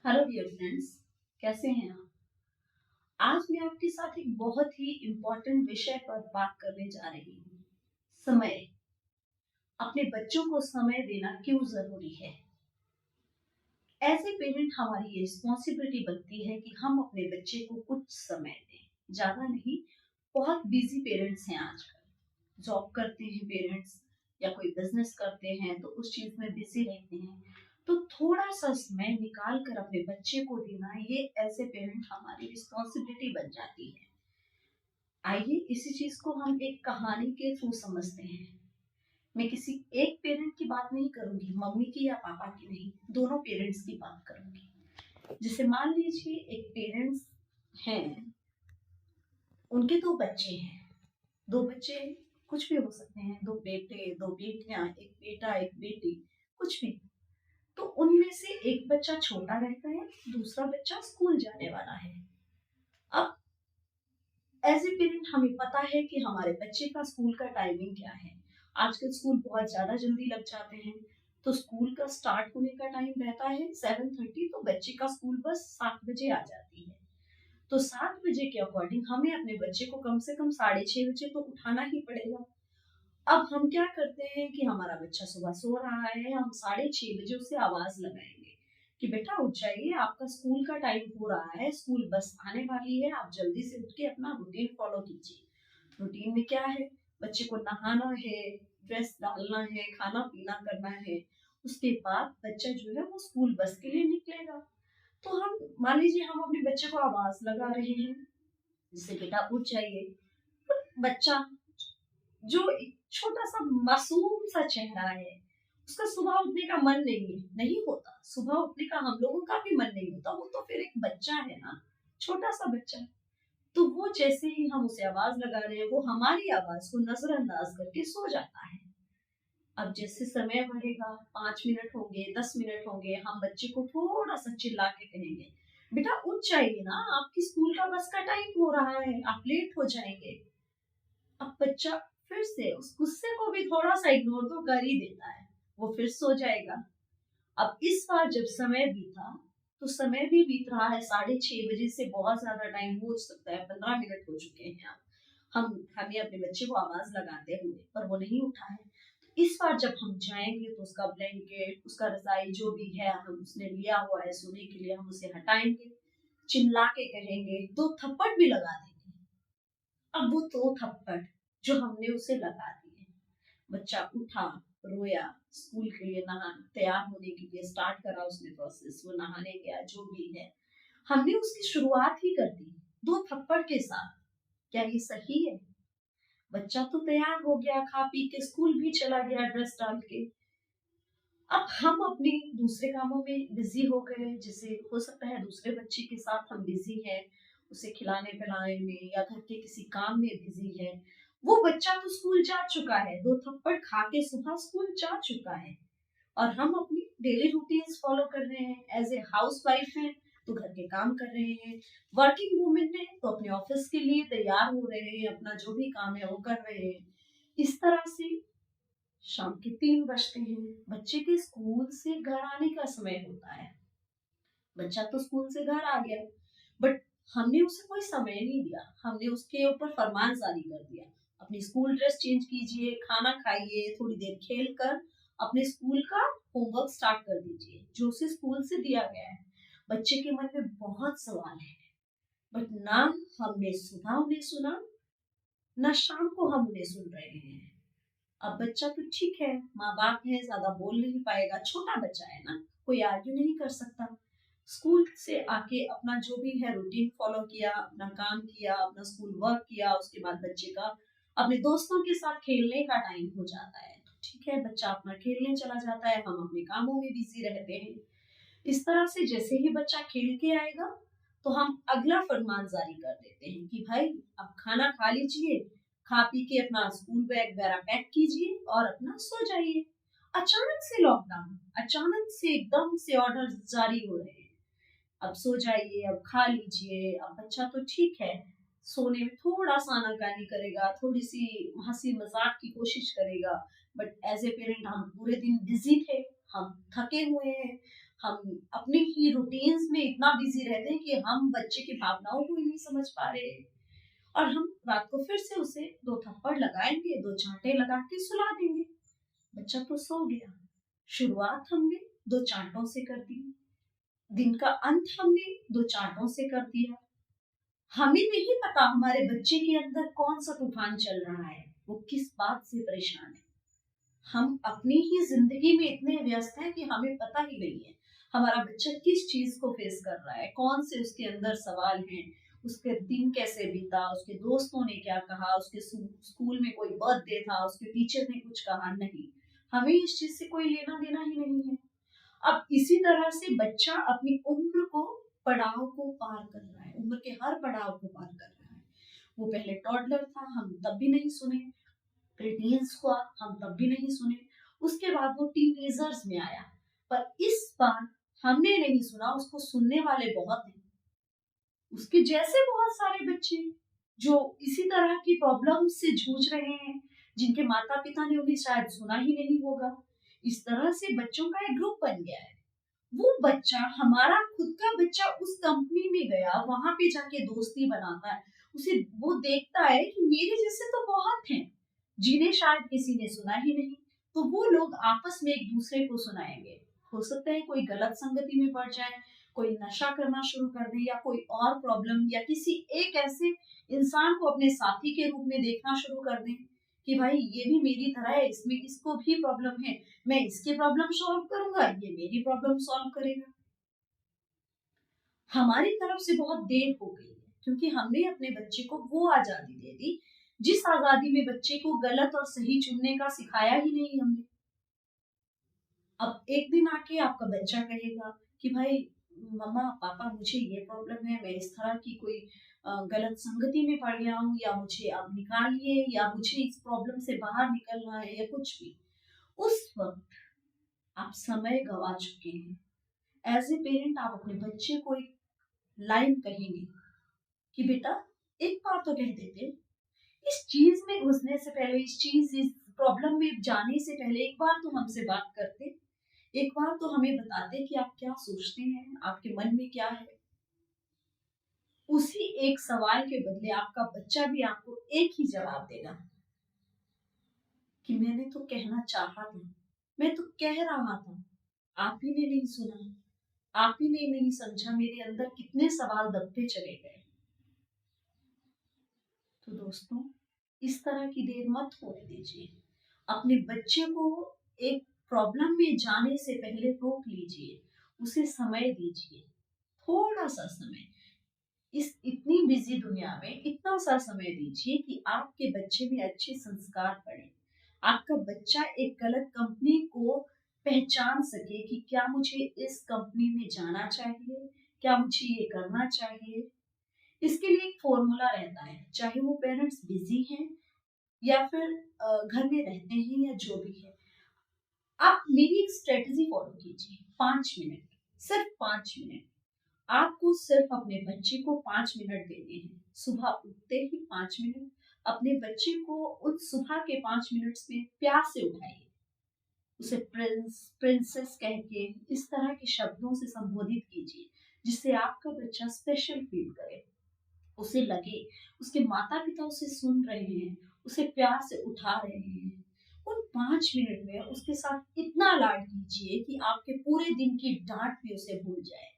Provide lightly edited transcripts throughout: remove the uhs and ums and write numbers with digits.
Hello dear friends, कैसे हैं आप? आज मैं आपके साथ एक बहुत ही इम्पोर्टेंट विषय पर बात करने जा रही हूँ। समय। अपने बच्चों को समय देना क्यों जरूरी है? एज ए पेरेंट हमारी ये रिस्पॉन्सिबिलिटी बनती है कि हम अपने बच्चे को कुछ समय दें, ज्यादा नहीं। बहुत बिजी पेरेंट्स हैं आजकल। जॉब करते हैं पेरेंट्स या कोई बिजनेस करते हैं तो उस चीज में बिजी रहते हैं। तो थोड़ा सा समय निकाल कर अपने बच्चे को देना, ये एज ए पेरेंट हमारी रिस्पॉन्सिबिलिटी बन जाती है। आइए इसी चीज को हम एक कहानी के थ्रू समझते हैं। मैं किसी एक पेरेंट की बात नहीं करूंगी, मम्मी की या पापा की नहीं, दोनों पेरेंट्स की बात करूंगी। जैसे मान लीजिए एक पेरेंट्स हैं, उनके दो बच्चे हैं। दो बच्चे कुछ भी हो सकते हैं, दो बेटे दो बेटियां, एक बेटा एक बेटी, कुछ भी। तो उनमें से एक बच्चा छोटा रहता है, दूसरा बच्चा स्कूल जाने वाला है। अब एज ए पेरेंट हमें पता है कि हमारे बच्चे का स्कूल का टाइमिंग क्या है। आजकल स्कूल बहुत ज्यादा जल्दी लग जाते हैं। तो स्कूल का स्टार्ट होने का टाइम रहता है 7:30, तो बच्चे का स्कूल बस 7 बजे आ जाती है। तो 7 बजे के अकॉर्डिंग हमें अपने बच्चे को कम से कम 6:30 बजे तो उठाना ही पड़ेगा। अब हम क्या करते हैं कि हमारा बच्चा सुबह सो रहा है, हम 6:30 बजे उसे आवाज लगाएंगे कि बेटा उठ जाइए, आपका स्कूल का टाइम हो रहा है, स्कूल बस आने वाली है, आप जल्दी से उठ के अपना रूटीन फॉलो कीजिए। रूटीन में क्या है? बच्चे को नहाना है, ड्रेस डालना है, खाना पीना करना है। उसके बाद बच्चा जो है वो स्कूल बस के लिए निकलेगा। तो हम मान लीजिए हम अपने बच्चे को आवाज लगा रहे हैं, जिससे बेटा उठ जाइए। बच्चा जो एक छोटा सा मासूम सा चेहरा है, उसका सुबह उठने का मन नहीं होता। सुबह उठने का हम लोगों का भी मन नहीं होता, वो तो फिर एक बच्चा है ना, छोटा सा बच्चा। तो वो जैसे ही हम उसे आवाज लगा रहे हैं, वो हमारी आवाज को नजरअंदाज करके सो जाता है। अब जैसे समय बढ़ेगा, 5 मिनट होंगे, 10 मिनट होंगे, हम बच्चे को थोड़ा सा चिल्ला के कहेंगे, बेटा उठ जाइए ना, आपकी स्कूल का बस का टाइम हो रहा है, आप लेट हो जाएंगे। अब बच्चा फिर से उस गुस्से को भी थोड़ा सा इग्नोर तो कर ही देता है, वो फिर सो जाएगा। अब इस बार जब समय बीता, तो समय भी बीत रहा है 6:30 बजे से बहुत ज्यादा टाइम हो सकता है, 15 मिनट हो चुके हैं। अब हमें अपने बच्चे को आवाज लगाते हुए, पर वो नहीं उठा है। तो इस बार जब हम जाएंगे तो उसका ब्लैंकेट, उसका रजाई जो भी है हम उसने लिया हुआ है सोने के लिए, हम उसे हटाएंगे, चिल्ला के कहेंगे, दो थप्पड़ भी लगा देंगे। अब वो दो थप्पड़ जो हमने उसे लगा दिए, बच्चा उठा, रोया, स्कूल के लिए नहा तैयार होने के लिए स्टार्ट करा उसने प्रोसेस, वो नहाने गया, जो भी है हमने उसकी शुरुआत ही कर दी दो थप्पड़ के साथ। क्या ये सही है? बच्चा तो तैयार हो गया, खा पी के स्कूल भी चला गया ड्रेस डाल के। अब हम अपने दूसरे कामों में बिजी हो गए, जैसे हो सकता है दूसरे बच्चे के साथ हम बिजी हैं, उसे खिलाने पिलाने में या घर के किसी काम में बिजी है। वो बच्चा तो स्कूल जा चुका है, दो थप्पड़ खा के सुबह स्कूल जा चुका है, और हम अपनी डेली रूटीन्स फॉलो कर रहे हैं। एज ए हाउस वाइफ है तो घर के काम कर रहे हैं, वर्किंग वुमेन है तो अपने ऑफिस के लिए तैयार हो रहे हैं, अपना जो भी काम है वो कर रहे हैं। इस तरह से शाम के 3 बजते हैं, बच्चे के स्कूल से घर आने का समय होता है। बच्चा तो स्कूल से घर आ गया, बट हमने उसे कोई समय नहीं दिया, हमने उसके ऊपर फरमान जारी कर दिया, अपनी स्कूल ड्रेस चेंज कीजिए, खाना खाइए, थोड़ी देर खेल कर अपने स्कूल का होमवर्क स्टार्ट कर दीजिए जो उसे स्कूल से दिया गया है। बच्चे के मन में बहुत सवाल है, बट ना हमने सुबह उन्हें सुना, ना शाम को हम उन्हें सुन रहे हैं। अब बच्चा तो ठीक है, माँ बाप है, ज्यादा बोल नहीं पाएगा, छोटा बच्चा है ना, कोई आर्ग्यू नहीं कर सकता। स्कूल से आके अपना जो भी है रूटीन फॉलो किया, अपना काम किया, अपना स्कूल वर्क किया, उसके बाद बच्चे का अपने दोस्तों के साथ खेलने का टाइम हो जाता है, तो ठीक है, बच्चा अपना खेलने चला जाता है, हम अपने कामों में बिजी रहते हैं। इस तरह से जैसे ही बच्चा खेल के आएगा, तो हम अगला फरमान जारी कर देते हैं कि भाई अब खाना खा लीजिए, खा पी के अपना स्कूल बैग वगैरह पैक कीजिए और अपना सो जाइए। अचानक से लॉकडाउन, अचानक से एकदम से ऑर्डर जारी हो रहे हैं, अब सो जाइए, अब खा लीजिए। अब बच्चा तो ठीक है, सोने में थोड़ा सा आनाकानी करेगा, थोड़ी सी हंसी मजाक की कोशिश करेगा, बट एज ए पेरेंट हम पूरे दिन बिजी थे, हम थके हुए हैं, हम अपने ही रूटीन्स में इतना बिजी रहते हैं कि हम बच्चे की भावनाओं को ही नहीं समझ पा रहे हैं। और हम रात को फिर से उसे 2 थप्पड़ लगाएँगे, 2 चाँटे लगा के सुला देंगे। बच्चा तो सो गया। शुरुआत हमने 2 चाँटों से कर दी, दिन का अंत हमने 2 चाँटों से कर दिया। हमें नहीं पता हमारे बच्चे के अंदर कौन-सा तूफान चल रहा है, वो किस बात से परेशान है। हम अपनी ही ज़िंदगी में इतने व्यस्त हैं कि हमें पता ही नहीं है, हमारा बच्चा किस चीज़ को फेस कर रहा है, कौन से उसके अंदर सवाल हैं, उसके दिन कैसे बीता, उसके दोस्तों ने क्या कहा, उसके स्कूल में कोई बर्थडे था, उसके टीचर ने कुछ कहा, नहीं। हमें इस चीज़ से कोई लेना-देना ही नहीं है। अब इसी तरह से बच्चा अपनी उम्र को पड़ाव को पार कर रहा है, उम्र के हर पड़ाव को पार कर रहा है। वो पहले टॉडलर था, हम तब भी नहीं सुने, फिर टीन्स हुआ, हम तब भी नहीं सुने, उसके बाद वो टीनेजर्स में आया, पर इस बार हमने नहीं सुना, उसको सुनने वाले बहुत हैं। उसके जैसे बहुत सारे बच्चे जो इसी तरह की प्रॉब्लम से जूझ रहे हैं, जिनके माता-पिता ने उन्हें शायद सुना ही नहीं होगा। इस तरह से बच्चों का एक ग्रुप बन गया है। वो बच्चा हमारा खुद का बच्चा उस कंपनी में गया, वहाँ पे जाके दोस्ती बनाता है। उसे वो देखता है कि मेरे जैसे तो बहुत हैं, जिन्हें शायद किसी ने सुना ही नहीं। तो वो लोग आपस में एक-दूसरे को सुनाएँगे। हो सकता है कोई गलत संगति में पड़ जाए, कोई नशा करना शुरू कर दे या कोई और प्रॉब्लम या किसी एक ऐसे इंसान को अपने साथी के रूप में देखना शुरू कर दें कि भाई ये भी मेरी तरह है, इसमें इसको भी प्रॉब्लम है। मैं इसकी प्रॉब्लम सॉल्व करूँगा, ये मेरी प्रॉब्लम सॉल्व करेगा। हमारी तरफ से बहुत देर हो गई है क्योंकि हमने अपने बच्चे को वो आज़ादी दे दी, जिस आज़ादी में बच्चे को गलत और सही चुनने का सिखाया ही नहीं हमने। अब एक दिन आके आपका बच्चा कहेगा कि भाई मम्मा, पापा मुझे ये प्रॉब्लम है, मैं इस तरह की कोई गलत संगति में पड़ गया हूँ या मुझे आप निकालिए या मुझे इस प्रॉब्लम से बाहर निकलना है या कुछ भी। उस वक़्त आप समय गँवा चुके हैं। एज़ ए पेरेंट आप अपने बच्चे को एक लाइन कहेंगे कि बेटा एक बार तो कह देते, इस चीज़ में घुसने से पहले, इस प्रॉब्लम में जाने से पहले एक बार तो हमसे बात करते। एक बार तो हमें बताते कि आप क्या सोचते हैं, आपके मन में क्या है। उसी एक सवाल के बदले आपका बच्चा भी आपको एक ही जवाब देगा कि मैंने तो कहना चाहा था, मैं तो कह रहा था, आप ही ने नहीं सुना, आप ही ने नहीं समझा, मेरे अंदर कितने सवाल दबते चले गए। तो दोस्तों, इस तरह की देर मत होने दीजिए। अपने बच्चे को एक प्रॉब्लम में जाने से पहले रोक लीजिए, उसे समय दीजिए, थोड़ा-सा समय। इस इतनी बिज़ी दुनिया में इतना सा समय दीजिए कि आपके बच्चे में अच्छे संस्कार पड़ें। आपका बच्चा एक गलत कंपनी को पहचान सके कि क्या मुझे इस कंपनी में जाना चाहिए? क्या मुझे ये करना चाहिए? इसके लिए एक फ़ॉर्मूला रहता है, चाहे वो पेरेंट्स बिज़ी हैं या फिर घर में रहते हैं या जो भी है। आप मेरी एक स्ट्रैटेजी फ़ॉलो कीजिए, 5 मिनट, सिर्फ़ 5 मिनट। आपको सिर्फ़ अपने बच्चे को 5 मिनट देने हैं। सुबह उठते ही 5 मिनट, अपने बच्चे को उन सुबह के 5 मिनट्स में प्यार से उठाइए। उसे प्रिंस, प्रिंसेस कह के इस तरह के शब्दों से संबोधित कीजिए, जिससे आपका बच्चा स्पेशल फ़ील करे। उसे लगे उसके माता-पिता उसे सुन रहे हैं, उसे प्यार से उठा रहे हैं। उन 5 मिनट में उसके साथ इतना लाड कीजिए कि आपके पूरे दिन की डाँट भी उसे भूल जाए।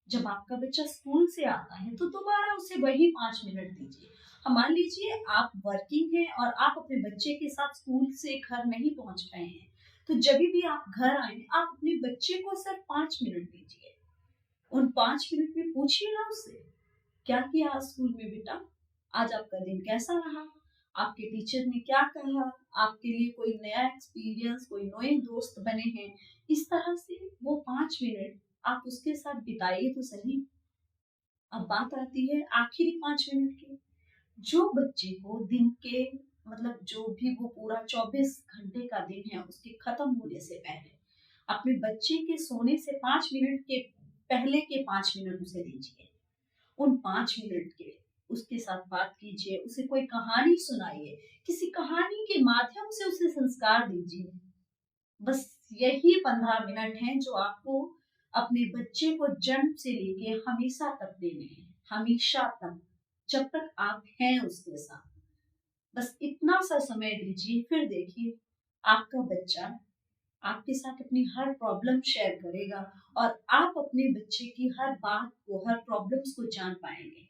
जब आपका बच्चा स्कूल से आता है तो दोबारा उसे वही 5 मिनट दीजिए। मान लीजिए आप वर्किंग हैं और आप अपने बच्चे के साथ स्कूल से घर नहीं पहुँच पाए हैं, तो जभी भी आप घर आएँ, आप अपने बच्चे को सिर्फ़ 5 मिनट दीजिए। उन 5 मिनट में पूछिए ना उससे, क्या किया आज स्कूल में बेटा? आज आपका दिन कैसा रहा? आपके टीचर ने क्या कहा? आपके लिए कोई नया एक्सपीरियंस, कोई नए दोस्त बने हैं? इस तरह से वो 5 मिनट आप उसके साथ बिताइए तो सही। अब बात आती है आखिरी 5 मिनट की। जो बच्चे को दिन के मतलब जो भी वो पूरा 24 घंटे का दिन है उसके खत्म होने से पहले, अपने बच्चे के सोने से 5 मिनट के पहले के 5 मिनट उसे दीजिए। उन 5 मिनट के उसके साथ बात कीजिए, उसे कोई कहानी सुनाइए, किसी कहानी के माध्यम से उसे संस्कार दीजिए। बस यही 15 मिनट हैं जो आपको अपने बच्चे को जन्म से लेके हमेशा तक देने हैं, हमेशा तक, जब तक आप हैं उसके साथ। बस इतना सा समय दीजिए, फिर देखिए आपका बच्चा आपके साथ अपनी हर प्रॉब्लम शेयर करेगा और आप अपने बच्चे की हर बात को, हर प्रॉब्लम्स को जान पाएंगे।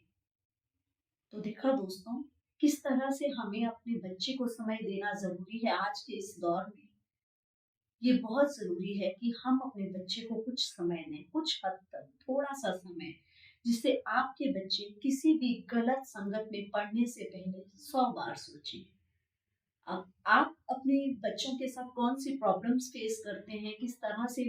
तो देखा दोस्तों, किस तरह से हमें अपने बच्चे को समय देना जरूरी है आज के इस दौर में। ये बहुत जरूरी है कि हम अपने बच्चे को कुछ समय दें, कुछ हद तक थोड़ा सा समय, जिससे आपके बच्चे किसी भी गलत संगत में पड़ने से पहले 100 बार सोचें। अब आप अपने बच्चों के साथ कौन सी प्रॉब्लम्स फेस करते हैं, किस तरह से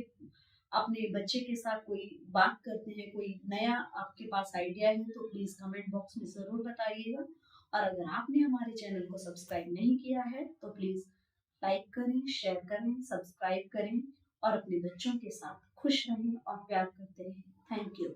अपने बच्चे के साथ कोई बात करते हैं, कोई नया आपके पास आइडिया है तो प्लीज कमेंट बॉक्स में जरूर बताइएगा। और अगर आपने हमारे चैनल को सब्सक्राइब नहीं किया है तो प्लीज लाइक करें, शेयर करें, सब्सक्राइब करें और अपने बच्चों के साथ खुश रहें और प्यार करते रहें। Thank you.